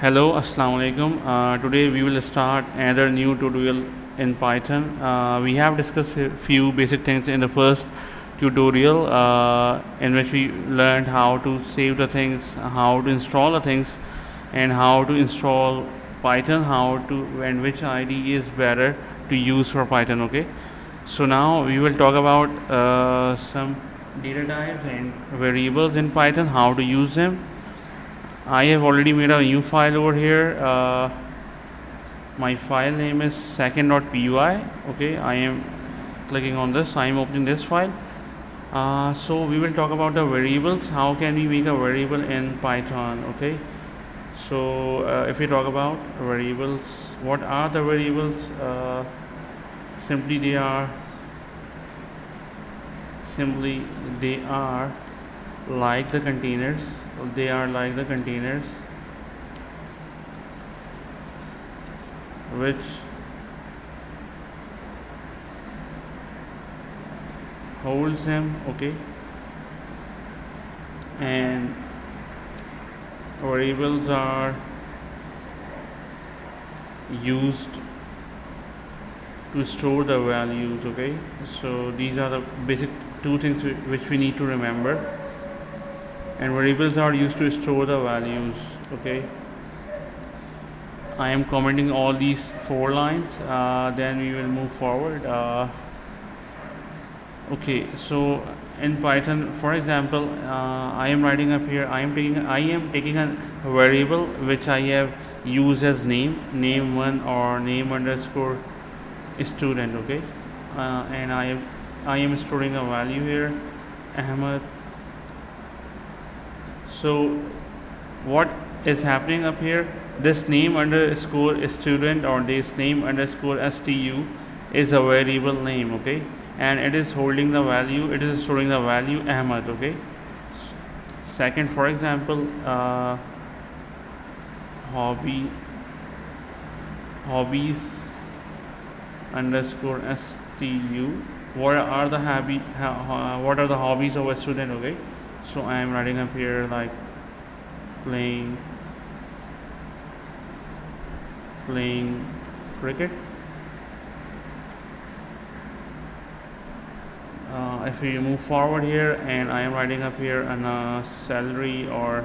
Hello, Assalamu alaikum. Today we will start another new tutorial in Python. We have discussed a few basic things in the first tutorial in which we learned how to save the things, how to install the things, and how to install Python, how to and which IDE is better to use for Python. Okay, so now we will talk about some data types and variables in Python, how to use them. I have already made a new file over here. My file name is second.py. Okay, I am clicking on this. I am opening this file. So we will talk about the variables. How can we make a variable in Python? Okay, so if we talk about variables, what are the variables? Simply they are like the containers. They are like the containers which holds them. Okay, and variables are used to store the values. Okay, so these are the basic two things which we need to remember, and variables are used to store the values. Okay, I am commenting all these 4 lines, then we will move forward. Okay, so in Python, for example, I am writing up here, I am taking a variable which I have used as name1 or name underscore student. Okay, and I am storing a value here, Ahmed. So what is happening up here, this name underscore student or this name underscore stu is a variable name. Okay, and it is holding the value, it is storing the value Ahmed. Okay, second, for example, hobbies underscore stu, what are the hobbies of a student. Okay, so I am writing up here like playing cricket. If we move forward here, and I am writing up here an salary or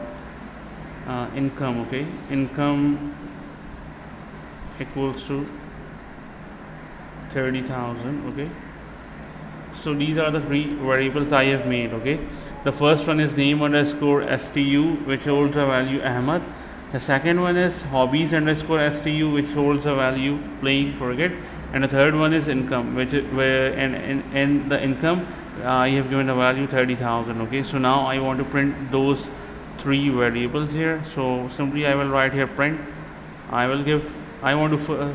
income. Okay, income equals to 30,000. Okay, so these are the 3 variables I have made. Okay, the first one is name underscore stu which holds the value Ahmed. The second one is hobbies underscore stu which holds the value playing cricket, and the third one is income, which is where and the income I have given the value 30,000. Okay, so now I want to print those 3 variables here. So simply I will write here print. I want to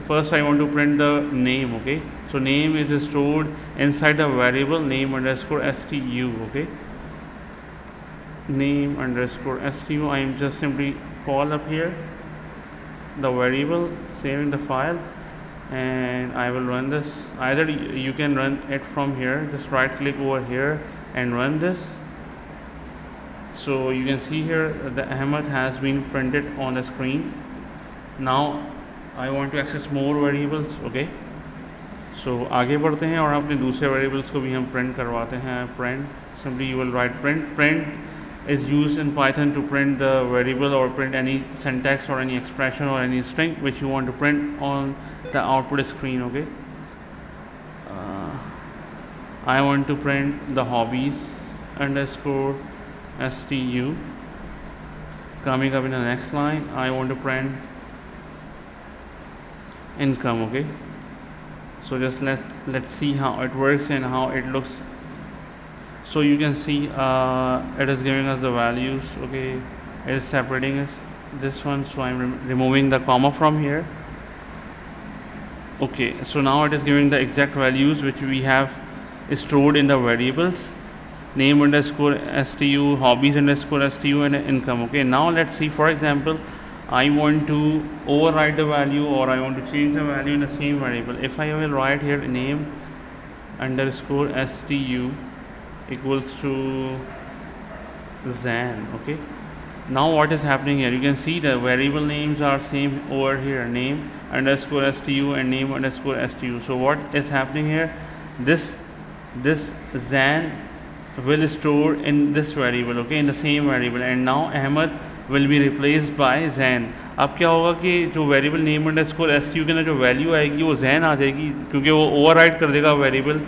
first I want to print the name. Okay, so name is stored inside the variable name underscore stu. Okay, name underscore stu, I am just simply call up here the variable, saving the file, and I will run this. Either you can run it from here, just right click over here and run this. So you can see here the Ahmed has been printed on the screen. Now I want to access more variables. Okay, so आगे बढ़ते हैं और अपने दूसरे variables को भी हम print करवाते हैं. Print, simply you will write print is used in Python to print the variable or print any syntax or any expression or any string which you want to print on the output screen. Okay, I want to print the hobbies underscore stu. Coming up in the next line, I want to print income. Okay, so just let's see how it works and how it looks. So you can see it is giving us the values. Okay, it is separating this one, so I'm removing the comma from here. Okay, so now it is giving the exact values which we have stored in the variables name underscore stu, hobbies underscore stu, and income. Okay, now let's see, for example, I want to override the value or I want to change the value in the same variable. If I will write here name underscore stu equals to Zan. Okay, Now what is happening here? You can see the variable names are same over here, name underscore stu and name underscore stu. So what is happening here? This Zan will store in this variable, okay, in the same variable, and now Ahmed will be replaced by Zan. अब क्या होगा कि जो variable name underscore S T U के अंदर जो value आएगी वो जैन आ जाएगी, क्योंकि वो ओवरराइड कर देगा वेरिएबल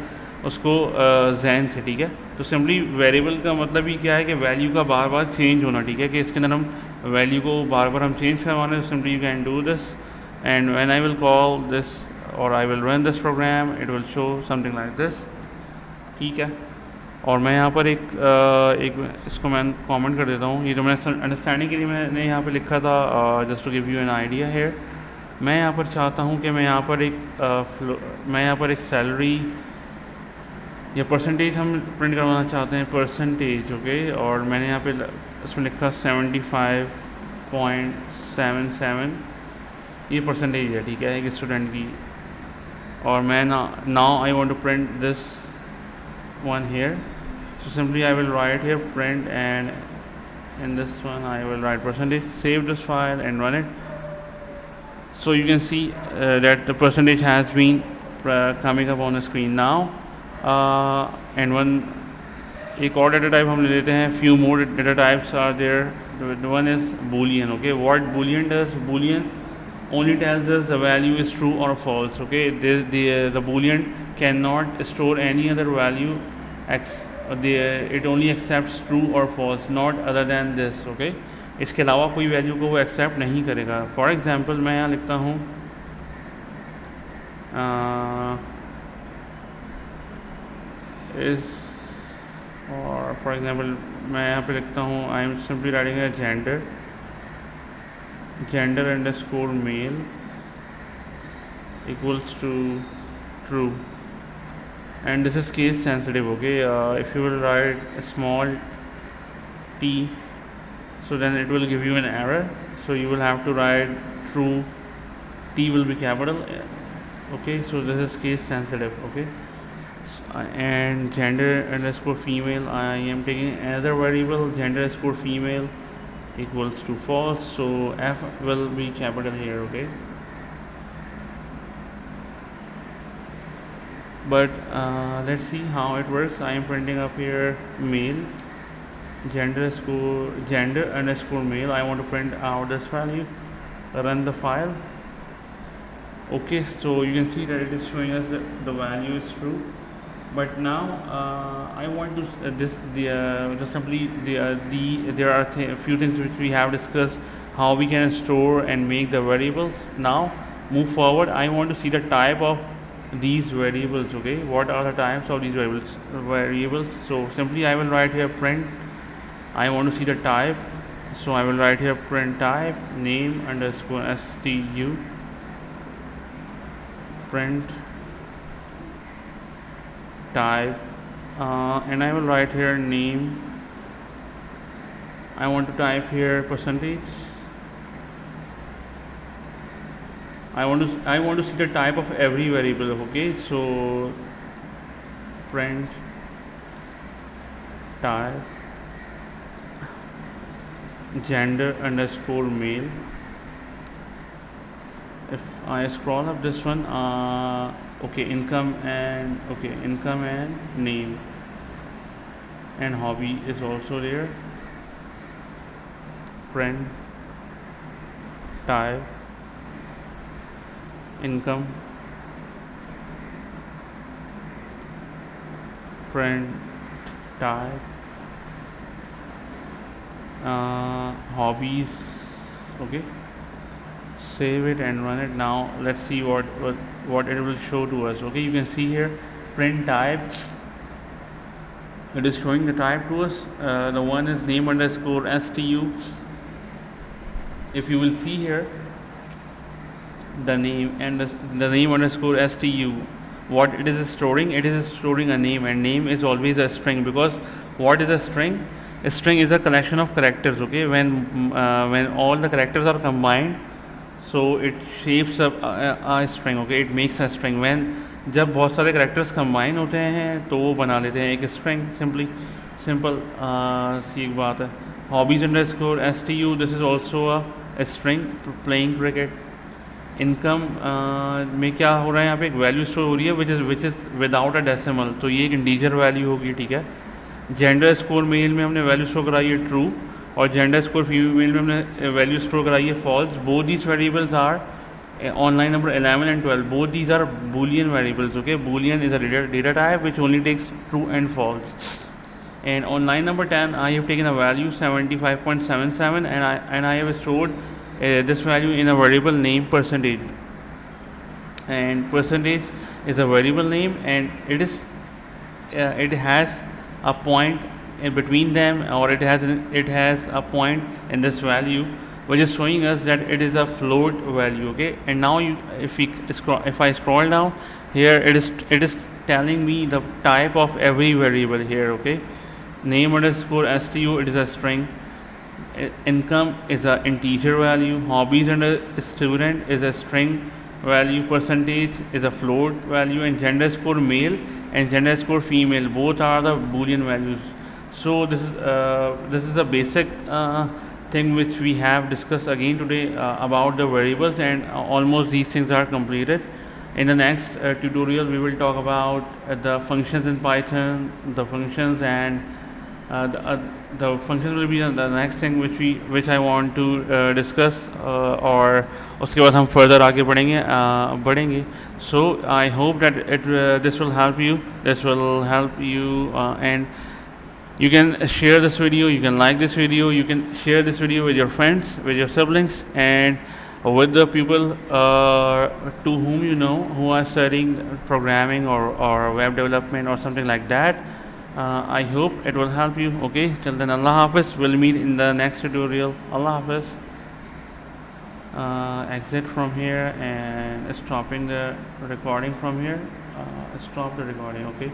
उसको जैन से, ठीक है। तो सिंपली वेरिएबल का मतलब ही क्या है कि वैल्यू का बार बार चेंज होना, ठीक है, कि इसके अंदर हम वैल्यू को बार बार हम चेंज करवाना है। Simply you can do this and when I will call this और I will run this program it will show something like this, ठीक है। और मैं यहाँ पर एक इसको मैं कमेंट कर देता हूँ, ये जो मैंने अंडरस्टैंडिंग के लिए मैंने यहाँ पे लिखा था, just to give you an idea here. मैं यहाँ पर चाहता हूँ कि मैं यहाँ पर एक सैलरी या परसेंटेज हम प्रिंट करवाना चाहते हैं, परसेंटेज, ओके। और मैंने यहाँ पे इसमें लिखा 75.77, ये परसेंटेज है, ठीक है, एक स्टूडेंट की। और मैं now I want to print this one here, so simply I will write here print, and in this one I will write percentage, save this file and run it. So you can see that the percentage has been coming up on the screen now, and one एक और data type हम ले लेते हैं, few more data types are there. The one is boolean, okay. What boolean does? Boolean only tells us the value is true or false, okay. The boolean cannot store any other value, it only accepts true or false, not other than this, okay. इसके अलावा कोई value को वो accept नहीं करेगा। For example मैं यहाँ लिखता हूँ इस, और फॉर एग्जांपल मैं यहाँ पे लिखता हूँ आई एम सिंपली राइटिंग है gender underscore male equals to true, and this is case sensitive, okay. If you will write a small t, so then it will give you an error, so you will have to write true, t will be capital, okay. So this is case sensitive, okay. And gender underscore female, I am taking another variable, gender underscore female equals to false, so f will be capital here, okay. But let's see how it works. I am printing up here male, gender underscore male. I want to print out this value, run the file, okay. So you can see that it is showing us that the value is true. But now I want to there are a few things which we have discussed, how we can store and make the variables. Now move forward, I want to see the type of these variables, okay. What are the types of these variables? So simply I will write here print, I want to see the type, so I will write here print type name underscore stu, print type, and I will write here name, I want to type here percentage, I want to see the type of every variable, okay. So print type gender underscore male. If I scroll up this one, okay, income and name, and hobby is also there. Print type income, print type hobbies, okay. Save it and run it. Now let's see what it will show to us, okay. You can see here print type, it is showing the type to us. The one is name underscore stu. If you will see here the name and the name underscore stu, what it is storing, it is storing a name, and name is always a string, because what is a string? A string is a collection of characters, okay. When all the characters are combined, so it shapes a string, okay. It makes a string. When जब बहुत सारे characters combine होते हैं तो वो बना लेते हैं एक string, simple सी एक बात है। hobbies underscore stu, this is also a string, playing cricket. Income में क्या हो रहा है, यहाँ पे एक वैल्यू स्टोर हो रही है which is without a decimal, तो ये एक इंटीजर वैल्यू होगी, ठीक है। जेंडर स्कोर मेल में हमने वैल्यू स्टोर कराई है ट्रू, और जेंडर स्कोर फीमेल में हमने वैल्यू स्टोर कराई है false. Both these variables are on line number 11 and 12, both these are boolean variables, okay. Boolean is a data type which only takes true and false. And on line number 10 I have taken a value 75.77 and I have stored this value in a variable name percentage, and percentage is a variable name, and it has a point in between them, or it has a point in this value which is showing us that it is a float value, okay. And now if I scroll down here, it is telling me the type of every variable here, okay. Name underscore stu, it is a string. Income is a integer value. Hobbies under student is a string value. Percentage is a float value, and gender score male and gender score female, both are the boolean values. So this is the basic thing which we have discussed again today about the variables, and almost these things are completed. In the next tutorial we will talk about the functions in Python, the functions, and the functions will be the next thing which I want to discuss, और उसके बाद हम further आगे बढ़ेंगे. So I hope that this will help you, and you can share this video, you can like this video, you can share this video with your friends, with your siblings, and with the people to whom you know who are studying programming or web development or something like that. I hope it will help you. Okay, till then, Allah Hafiz. We'll meet in the next tutorial. Allah Hafiz. Exit from here and stopping the recording from here. Stop the recording. Okay.